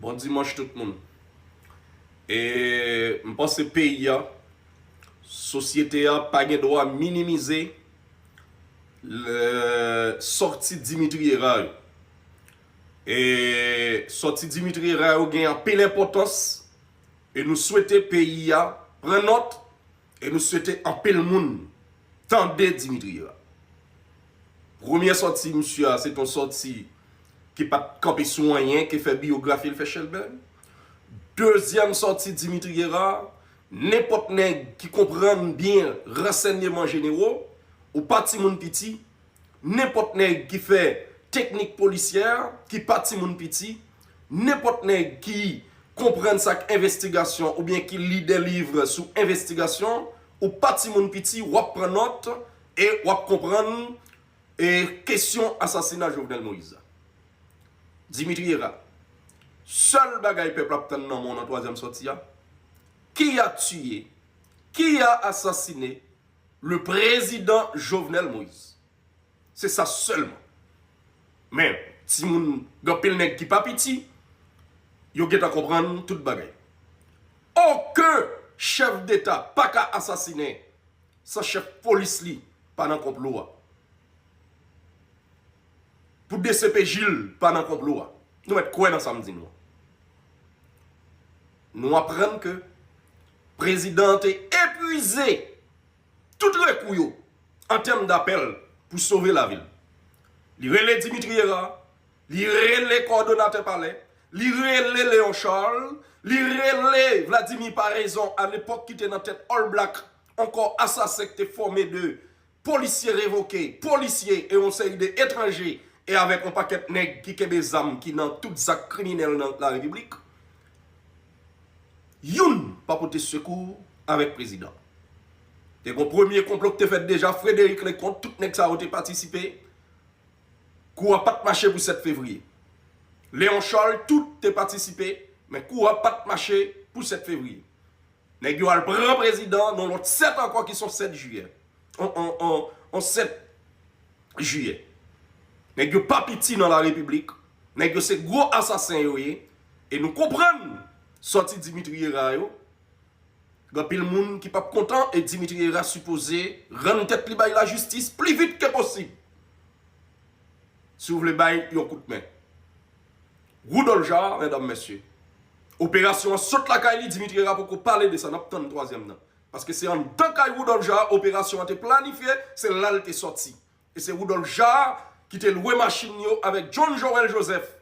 Bon dimanche tout le monde. Et je pense que le pays, la société a pas de droit à minimiser la sortie de Dimitri Era. Et sortie de Dimitri Era a gagné en pile importance. Et nous souhaitons le pays prendre note. Et nous souhaitons en pile monde tendez Dimitri Era. Première sortie, monsieur, c'est une sortie qui pas campé sous rien, qui fait biographie, il fait Shelburne. Deuxième sortie, Dimitri Guerra, n'importe qui comprend bien renseignements généraux, ou parti moun piti, n'importe qui fait technique policière, qui parti moun piti, n'importe qui comprend sa investigation, ou bien qui lit des livres sous investigation, ou parti moun piti, ou prend note, et ou comprendre et question assassinat Jovenel Moïse. Dimitri Guerra. Seul bagay peuple a dans mon troisième sortie, qui a tué, qui a assassiné le président Jovenel Moïse. C'est ça seulement. Mais si moun gopil nèg qui pas petit, yo get à comprendre tout bagay. Aucun chef d'état pas qu'à assassiner sa chef police li pendant complot. Pour DCP Gilles pendant complot. Nous mettons quoi dans samedi nous? Nous apprenons que le président est épuisé tout le couillot en termes d'appel pour sauver la ville. Il relève Dimitri Era, il relève coordonnateur palais, il relève Léon Charles, il relève Vladimir Paraison à l'époque qui était dans tête All Black, encore assassin qui était formé de policiers révoqués, policiers et on série d'étrangers et avec un paquet de nègres qui ont des armes qui dans toutes actes criminels dans la République. Youn pas porter secours avec le président. Et mon premier complot que fait déjà, Frédéric Lecomte, tout nèg ça a participé. Kou a pas marché pour 7 février. Léon Charles, tout a participé, mais kou a pas marché pour 7 février. Nèg yo al prend président, non l'autre 7 encore qui sont 7 juillet. En 7 juillet. Nèg yo pas petit dans la République. Nèg yo c'est gros assassin yo et nous comprenons sorti Dimitri Era yo. Gapil moun qui pas content et Dimitri Era supposé rendre tête li bay la justice plus vite que possible. Si vous voulez bay yon coup de main. Roudolja, mesdames, messieurs. Opération saute la caille Dimitri Era pour parler de ça n'a pas troisième nan. Parce que c'est en tant que Roudolja opération a été planifiée, c'est là elle est sorti. Et c'est Roudolja qui était loué machine avec John Joel Joseph